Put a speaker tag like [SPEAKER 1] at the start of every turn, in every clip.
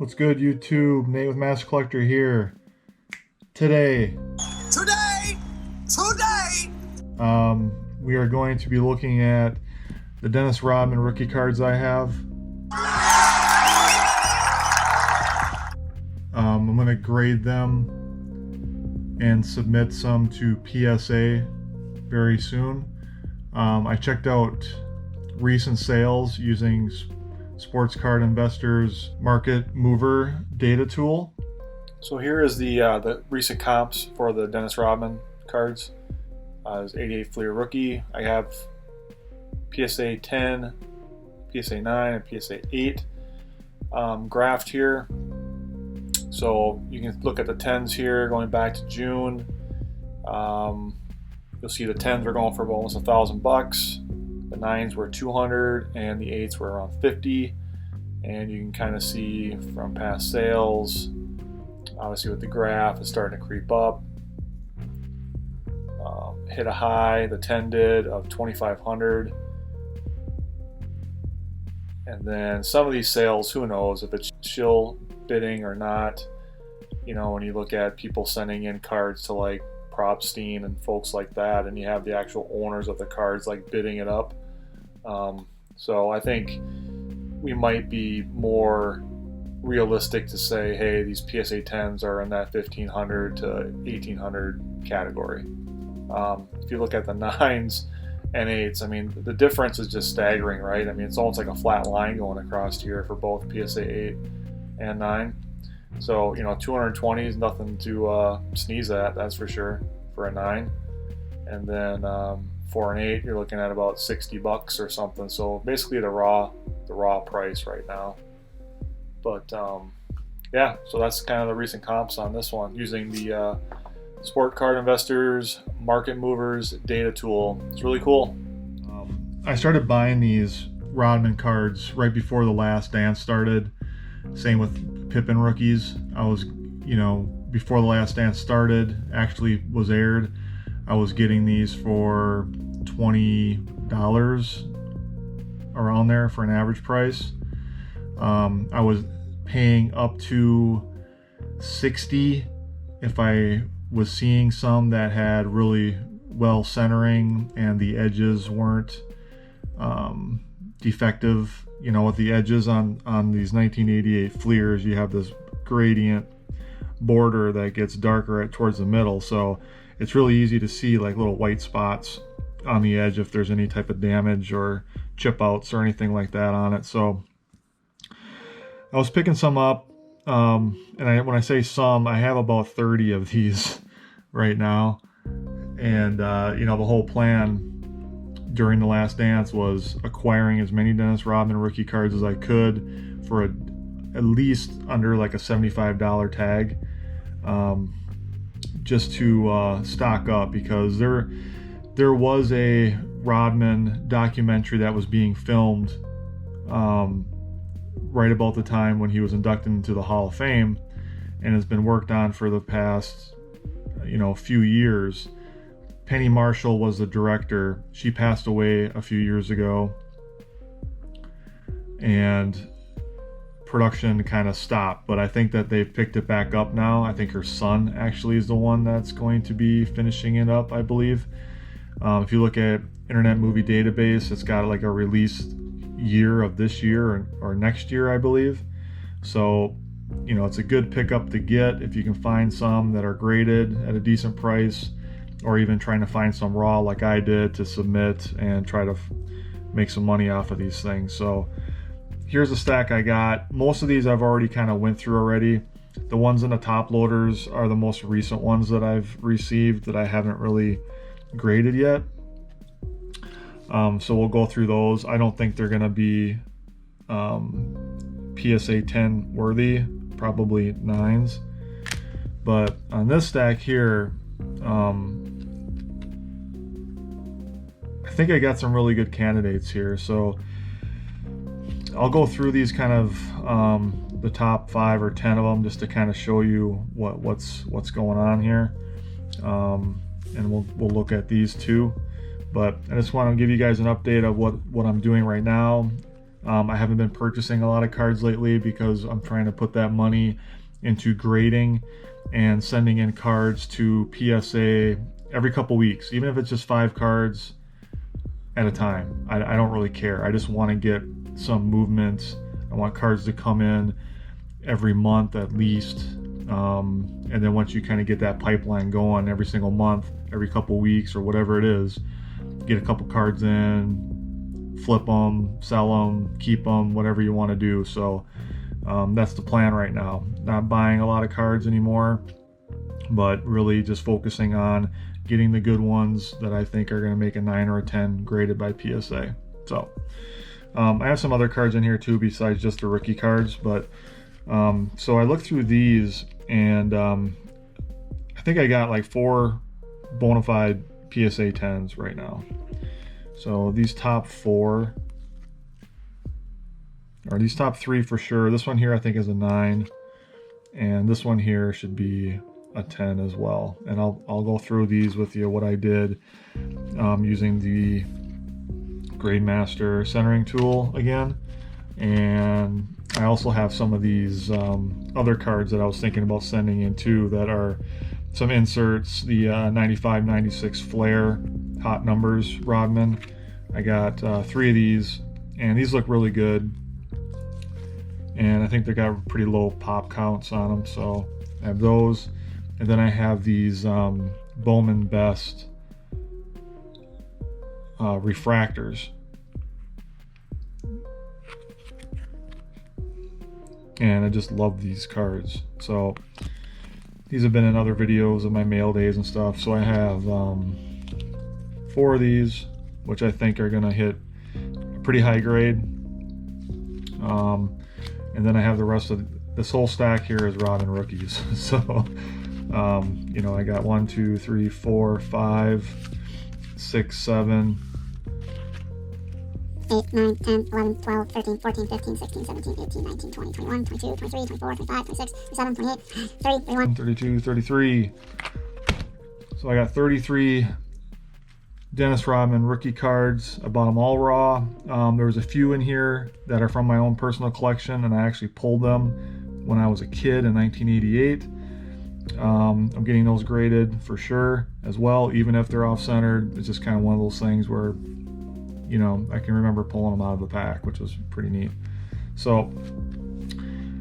[SPEAKER 1] What's good, YouTube? Nate with Master Collector here. Today, we are going to be looking at the Dennis Rodman rookie cards I have. I'm going to grade them and submit some to PSA very soon. I checked out recent sales using Sports Card Investors Market Mover data tool.
[SPEAKER 2] So here is the recent comps for the Dennis Rodman cards. It's 88 Fleer rookie. I have PSA 10, PSA 9, and PSA 8 graphed here. So you can look at the 10s here going back to June. You'll see the 10s are going for almost $1,000. The 9s were 200 and the 8s were around 50. And you can kind of see from past sales, obviously with the graph, it's starting to creep up. Hit a high, the 10 did, of 2,500. And then some of these sales, who knows if it's chill bidding or not. You know, when you look at people sending in cards to like Propstein and folks like that, and you have the actual owners of the cards like bidding it up. So I think we might be more realistic to say, hey, these PSA 10s are in that 1,500 to 1,800 category. If you look at the 9s and 8s, I mean, the difference is just staggering, right? I mean, it's almost like a flat line going across here for both PSA 8 and 9. So, you know, 220 is nothing to sneeze at, that's for sure, for a 9. And then for an 8, you're looking at about $60 or something. So basically the raw price right now. But yeah, so that's kind of the recent comps on this one using the Sport Card Investors Market Movers data tool. It's really cool.
[SPEAKER 1] I started buying these Rodman cards right before the Last Dance started. Same with Pippen rookies. I was, you know, before the Last Dance started, actually was aired, I was getting these for $20 around there for an average price. I was paying up to $60 if I was seeing some that had really well centering and the edges weren't defective. You know, with the edges on these 1988 Fleers, you have this gradient border that gets darker towards the middle, so it's really easy to see like little white spots on the edge if there's any type of damage or chip outs or anything like that on it. So I was picking some up, and when I say some, I have about 30 of these right now. And you know, the whole plan during the Last Dance was acquiring as many Dennis Rodman rookie cards as I could for at least under like a $75 tag, just to stock up, because there was a Rodman documentary that was being filmed right about the time when he was inducted into the Hall of Fame, and has been worked on for the past, you know, few years. Penny Marshall was the director. She passed away a few years ago, and production kind of stopped, but I think that they've picked it back up now. I think her son actually is the one that's going to be finishing it up, I believe. If you look at Internet Movie Database, it's got like a release year of this year or next year, I believe. So, you know, it's a good pickup to get if you can find some that are graded at a decent price, or even trying to find some raw like I did to submit and try to make some money off of these things. So here's the stack I got. Most of these I've already kind of went through already. The ones in the top loaders are the most recent ones that I've received that I haven't really graded yet. So we'll go through those. I don't think they're going to be PSA 10 worthy, probably 9s. But on this stack here, I think I got some really good candidates here. So I'll go through these kind of the top 5 or 10 of them just to kind of show you what's going on here, and we'll look at these too. But I just want to give you guys an update of what I'm doing right now. I haven't been purchasing a lot of cards lately because I'm trying to put that money into grading and sending in cards to PSA every couple weeks, even if it's just 5 cards at a time. I don't really care. I just want to get some movement. I want cards to come in every month at least, and then once you kind of get that pipeline going every single month, every couple weeks or whatever it is, get a couple cards in, flip them, sell them, keep them, whatever you want to do. So that's the plan right now. Not buying a lot of cards anymore, but really just focusing on getting the good ones that I think are going to make a 9 or a 10 graded by PSA. So I have some other cards in here too besides just the rookie cards, but so I looked through these, and I think I got like 4 bona fide PSA 10s right now. So these top 4, or these top 3 for sure. This one here I think is a 9, and this one here should be a 10 as well. And I'll go through these with you, what I did using the GradeMaster Centering Tool again. And I also have some of these other cards that I was thinking about sending in too, that are some inserts, the 95-96 Flair Hot Numbers Rodman. I got 3 of these, and these look really good, and I think they got pretty low pop counts on them, so I have those. And then I have these Bowman Best refractors, and I just love these cards. So these have been in other videos of my mail days and stuff. So I have 4 of these, which I think are gonna hit a pretty high grade. And then I have the rest of this whole stack here is Rodman rookies. So you know, I got 1, 2, 3, 4, 5, 6, 7,
[SPEAKER 3] 8, 9, 10, 11, 12, 13, 14, 15, 16, 17, 18, 19, 20, 21, 22, 23, 24, 25, 26, 27, 28, 30, 31,
[SPEAKER 1] 32, 33. So I got 33 Dennis Rodman rookie cards. I bought them all raw. There was a few in here that are from my own personal collection, and I actually pulled them when I was a kid in 1988. I'm getting those graded for sure as well, even if they're off-centered. It's just kind of one of those things where, you know, I can remember pulling them out of the pack, which was pretty neat. So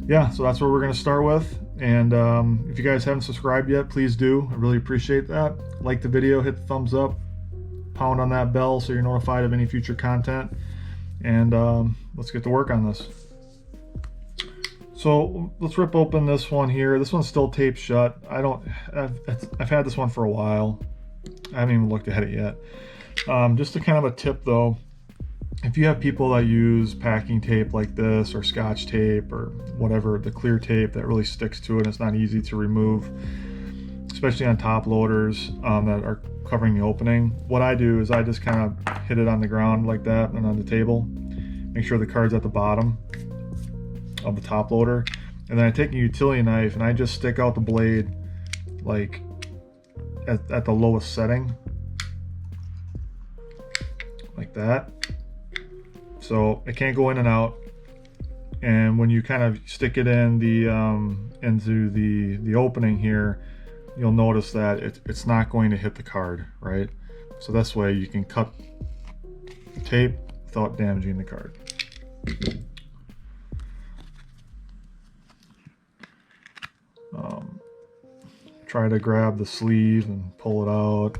[SPEAKER 1] yeah, so that's what we're going to start with. And if you guys haven't subscribed yet, please do. I really appreciate that. Like the video, hit the thumbs up, pound on that bell so you're notified of any future content, and let's get to work on this. So let's rip open this one here. This one's still taped shut. I've had this one for a while. I haven't even looked at it yet. Just a kind of a tip though, if you have people that use packing tape like this, or scotch tape, or whatever, the clear tape that really sticks to it, it's not easy to remove, especially on top loaders that are covering the opening. What I do is I just kind of hit it on the ground like that and on the table, make sure the card's at the bottom of the top loader, and then I take a utility knife and I just stick out the blade like at the lowest setting, like that, so it can't go in and out. And when you kind of stick it in the into the opening here, you'll notice that it's not going to hit the card, right? So this way you can cut the tape without damaging the card. Try to grab the sleeve and pull it out.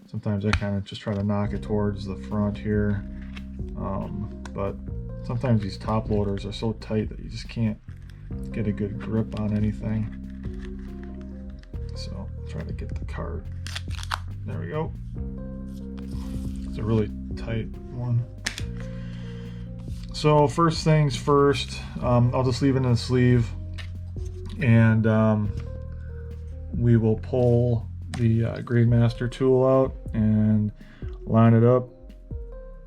[SPEAKER 1] Sometimes I kind of just try to knock it towards the front here, but sometimes these top loaders are so tight that you just can't get a good grip on anything. So try to get the card. There we go. It's a really tight one. So first things first, I'll just leave it in the sleeve, and we will pull the GradeMaster tool out and line it up,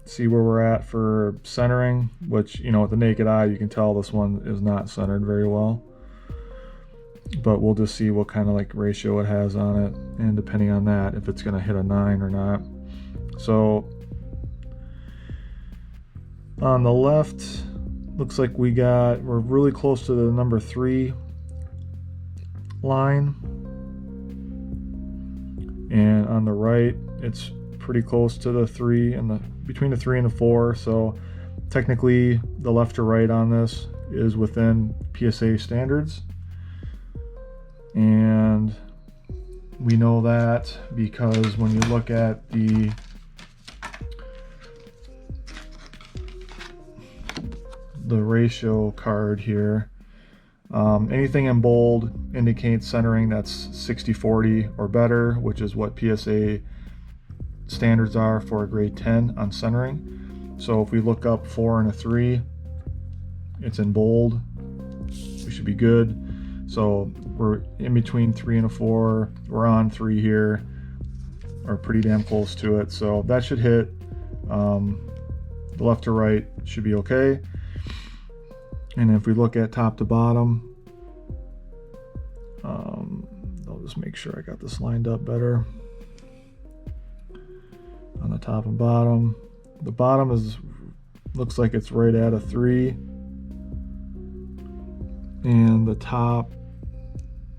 [SPEAKER 1] see where we're at for centering, which, you know, with the naked eye you can tell this one is not centered very well, but we'll just see what kind of like ratio it has on it, and depending on that, if it's going to hit a 9 or not. So On the left, looks like we're really close to the number 3 line. And on the right, it's pretty close to the 3 and between the 3 and the 4. So technically the left to right on this is within PSA standards. And we know that because when you look at the ratio card here, anything in bold indicates centering that's 60-40 or better, which is what PSA standards are for a grade 10 on centering. So if we look up 4 and a 3, it's in bold, we should be good. So we're in between 3 and a 4, we're on 3 here, or pretty damn close to it, so that should hit. The left to right should be okay. And if we look at top to bottom, I'll just make sure I got this lined up better. On the top and bottom, the bottom looks like it's right at a 3, and the top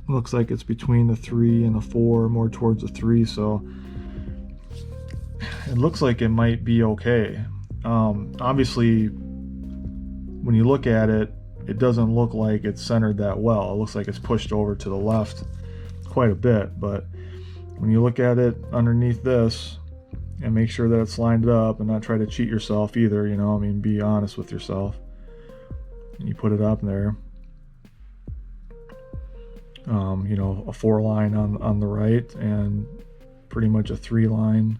[SPEAKER 1] looks like it's between the 3 and the 4, more towards the 3. So it looks like it might be okay. Obviously, when you look at it, it doesn't look like it's centered that well. It looks like it's pushed over to the left quite a bit, but when you look at it underneath this and make sure that it's lined up and not try to cheat yourself either, you know, I mean, be honest with yourself. And you put it up there, you know, a 4 line on the right and pretty much a 3 line.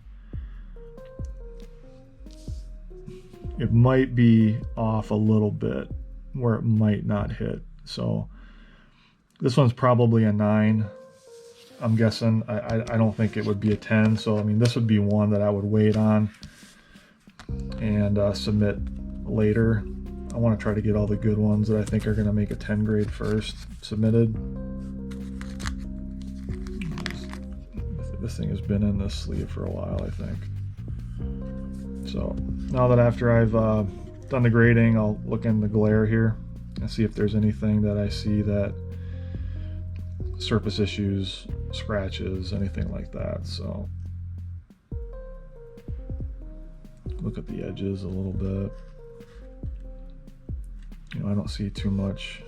[SPEAKER 1] It might be off a little bit where it might not hit. So this one's probably a 9. I'm guessing. I don't think it would be a 10. So I mean, this would be one that I would wait on and submit later. I want to try to get all the good ones that I think are going to make a 10 grade first submitted. This thing has been in this sleeve for a while, I think. So now that after I've done the grading, I'll look in the glare here and see if there's anything that I see that surface issues, scratches, anything like that. So look at the edges a little bit. You know, I don't see too much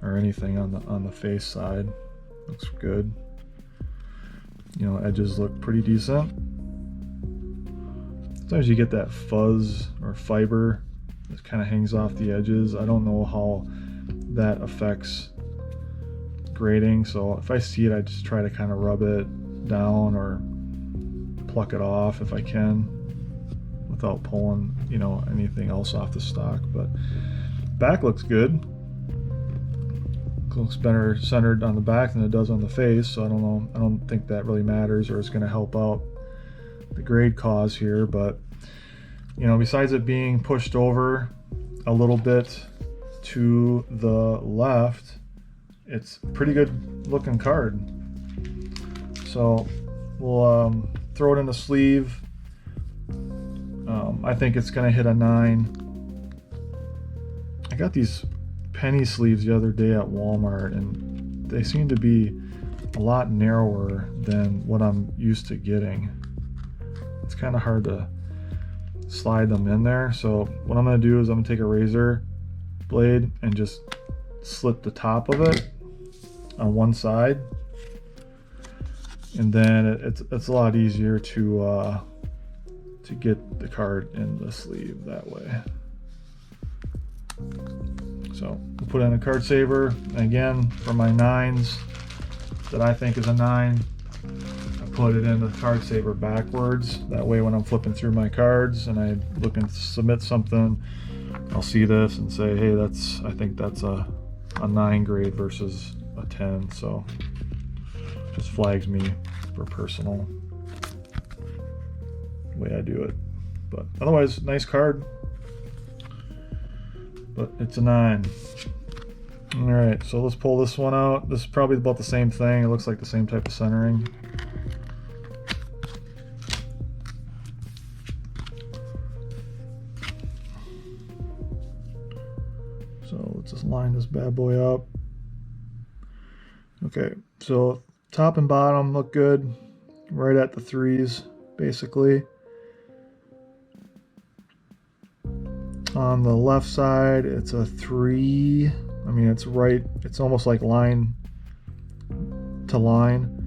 [SPEAKER 1] or anything on the face side. Looks good. You know, edges look pretty decent. Sometimes you get that fuzz or fiber that kind of hangs off the edges. I don't know how that affects grading, so if I see it, I just try to kind of rub it down or pluck it off if I can without pulling, you know, anything else off the stock. But back looks good. Looks better centered on the back than it does on the face, so I don't know. I don't think that really matters or it's going to help out the grade cause here. But you know, besides it being pushed over a little bit to the left, it's a pretty good looking card. So we'll throw it in the sleeve. I think it's going to hit a 9. I got these penny sleeves the other day at Walmart, and they seem to be a lot narrower than what I'm used to getting. It's kind of hard to slide them in there. So what I'm going to do is I'm going to take a razor blade and just slit the top of it on one side, and then it's a lot easier to get the card in the sleeve that way. So we'll put in a card saver. And again, for my 9s that I think is a 9, I put it in the card saver backwards. That way when I'm flipping through my cards and I look and submit something, I'll see this and say, hey, I think that's a 9 grade versus a 10. So just flags me for personal way I do it. But otherwise, nice card. But it's a 9. All right, so let's pull this one out. This is probably about the same thing. It looks like the same type of centering. So let's just line this bad boy up. Okay, so top and bottom look good, right at the 3s, basically. On the left side, it's a 3. I mean, it's right, it's almost like line to line.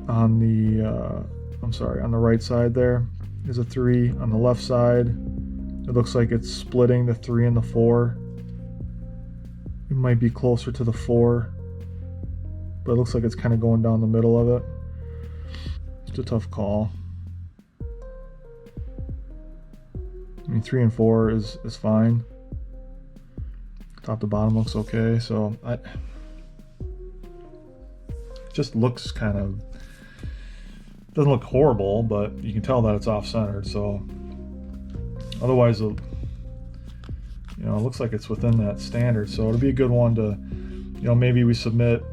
[SPEAKER 1] On the, on the right side there is a 3. On the left side, it looks like it's splitting the 3 and the 4. It might be closer to the 4, but it looks like it's kind of going down the middle of it. It's a tough call. I mean, 3 and 4 is fine. Top to bottom looks okay, so it just looks kind of, doesn't look horrible, but you can tell that it's off-centered. So otherwise, you know, it looks like it's within that standard. So it'll be a good one to, you know, maybe we submit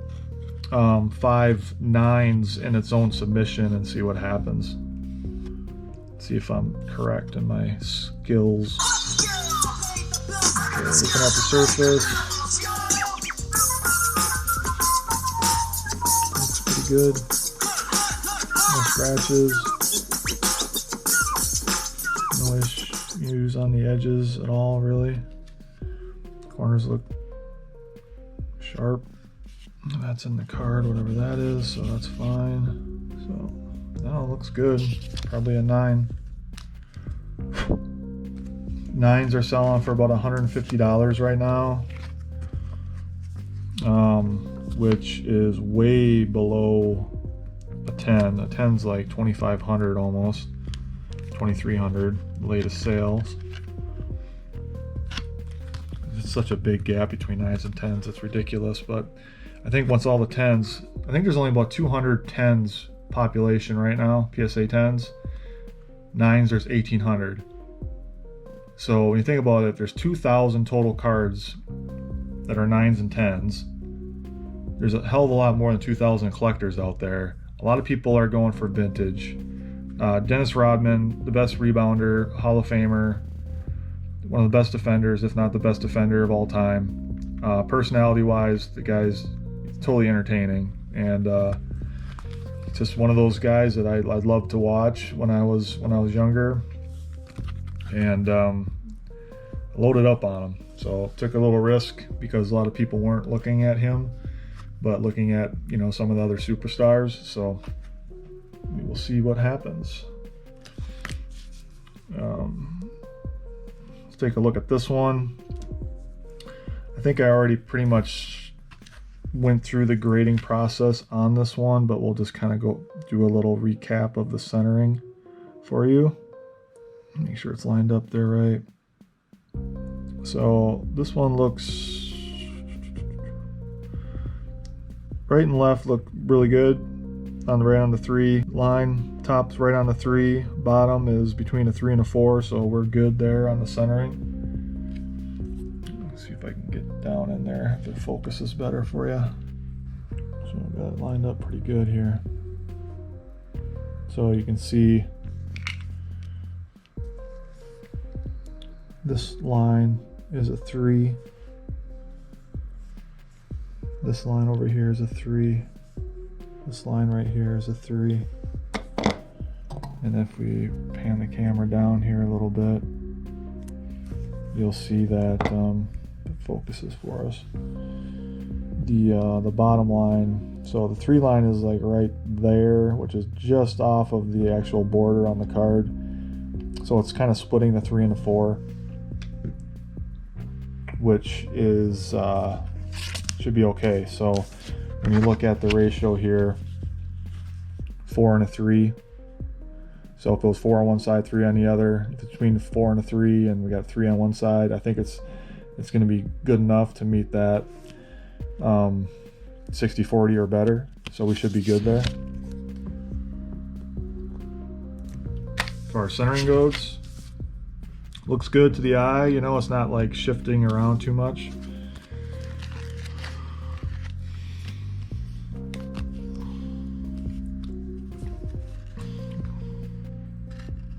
[SPEAKER 1] 5 9s in its own submission and see what happens. See if I'm correct in my skills. Okay, looking at the surface. Looks pretty good. No scratches. No issues on the edges at all, really. Corners look sharp. That's in the card, whatever that is, so that's fine. So, no, it looks good. Probably a 9. 9s are selling for about $150 right now, which is way below a 10. A 10's like $2,500 almost, $2,300 latest sales. It's such a big gap between 9s and 10s, it's ridiculous. But I think once all the 10s, I think there's only about 200 10s population right now, PSA 10s. 9s, there's 1,800. So when you think about it, there's 2,000 total cards that are 9s and 10s. There's a hell of a lot more than 2,000 collectors out there. A lot of people are going for vintage. Dennis Rodman, the best rebounder, Hall of Famer, one of the best defenders, if not the best defender of all time. Personality-wise, the guy's totally entertaining, and just one of those guys that I'd love to watch when I was younger, and loaded up on him. So took a little risk because a lot of people weren't looking at him, but looking at, you know, some of the other superstars. So we will see what happens. Let's take a look at this one. I think I already pretty much went through the grading process on this one, but we'll just kind of go do a little recap of the centering for you. Make sure it's lined up there right. So this one looks, right and left look really good. On the right on the 3 line, top's right on the 3, bottom is between a 3 and a 4, so we're good there on the centering. Let's see if I can get down in there if it focuses better for you. So I've got it lined up pretty good here. So you can see this line is a 3. This line over here is a 3. This line right here is a 3. And if we pan the camera down here a little bit, you'll see that it focuses for us. The bottom line, so the 3 line is like right there, which is just off of the actual border on the card. So it's kind of splitting the 3 and the 4, which is should be okay. So when you look at the ratio here, 4 and a 3. So if it was 4 on one side, 3 on the other, between 4 and a 3, and we got 3 on one side, I think it's going to be good enough to meet that 60-40 or better. So we should be good there. As far as centering goes, looks good to the eye. You know, it's not like shifting around too much.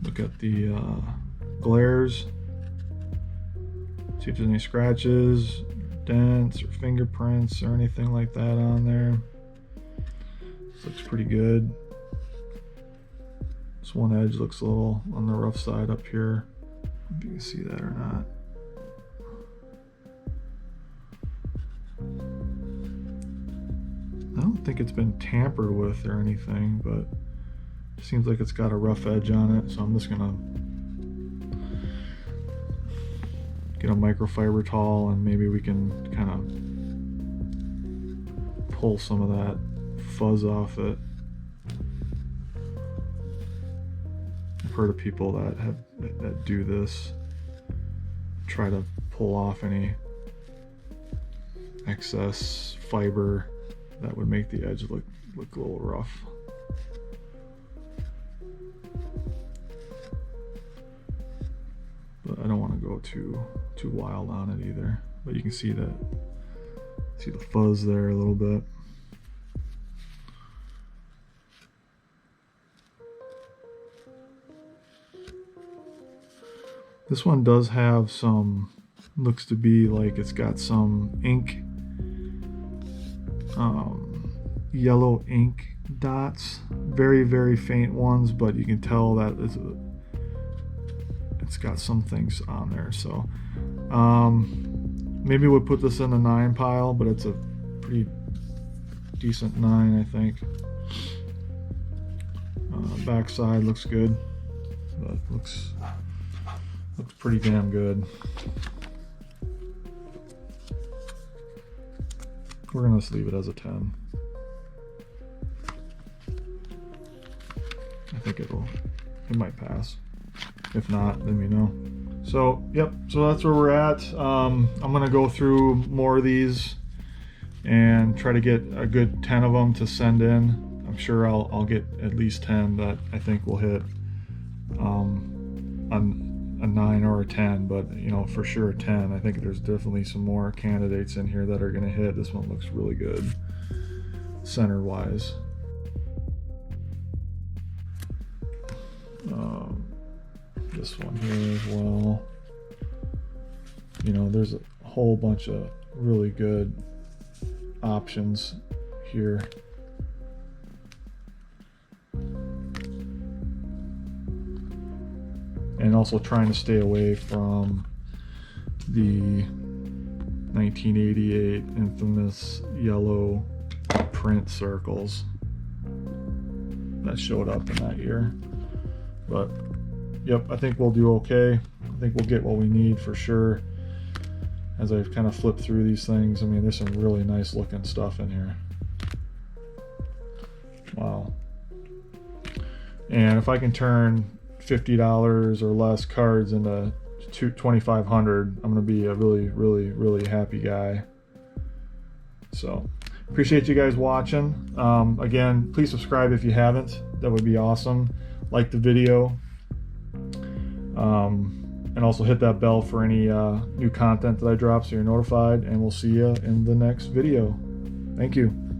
[SPEAKER 1] Look at the glares. See if there's any scratches, dents, or fingerprints, or anything like that on there. This looks pretty good. This one edge looks a little on the rough side up here. If you can see that or not. I don't think it's been tampered with or anything, but it seems like it's got a rough edge on it, so I'm just gonna get a microfiber towel and maybe we can kind of pull some of that fuzz off it. I've heard of people that do this, try to pull off any excess fiber that would make the edge look a little rough. But I don't want to go too wild on it either. But you can see the fuzz there a little bit. This one does have some, looks to be like it's got some ink, yellow ink dots, very, very faint ones, but you can tell that it's got some things on there. So maybe we'll put this in the 9 pile, but it's a pretty decent 9, I think. Backside looks good, but looks pretty damn good. We're gonna just leave it as a 10. I think it might pass. If not, let me know. So, yep, so that's where we're at. I'm gonna go through more of these and try to get a good 10 of them to send in. I'm sure I'll get at least 10 that I think will hit on a 9 or a 10, but you know, for sure a 10. I think there's definitely some more candidates in here that are gonna hit. This one looks really good center wise. This one here as well. You know, there's a whole bunch of really good options here. And also trying to stay away from the 1988 infamous yellow print circles that showed up in that year. But yep, I think we'll do okay. I think we'll get what we need for sure. As I've kind of flipped through these things, I mean, there's some really nice looking stuff in here. Wow. And if I can turn $50 or less cards into $2,500, I'm gonna be a really, really, really happy guy. So appreciate you guys watching. Again, please subscribe if you haven't. That would be awesome. Like the video, and also hit that bell for any new content that I drop so you're notified, and we'll see you in the next video. Thank you.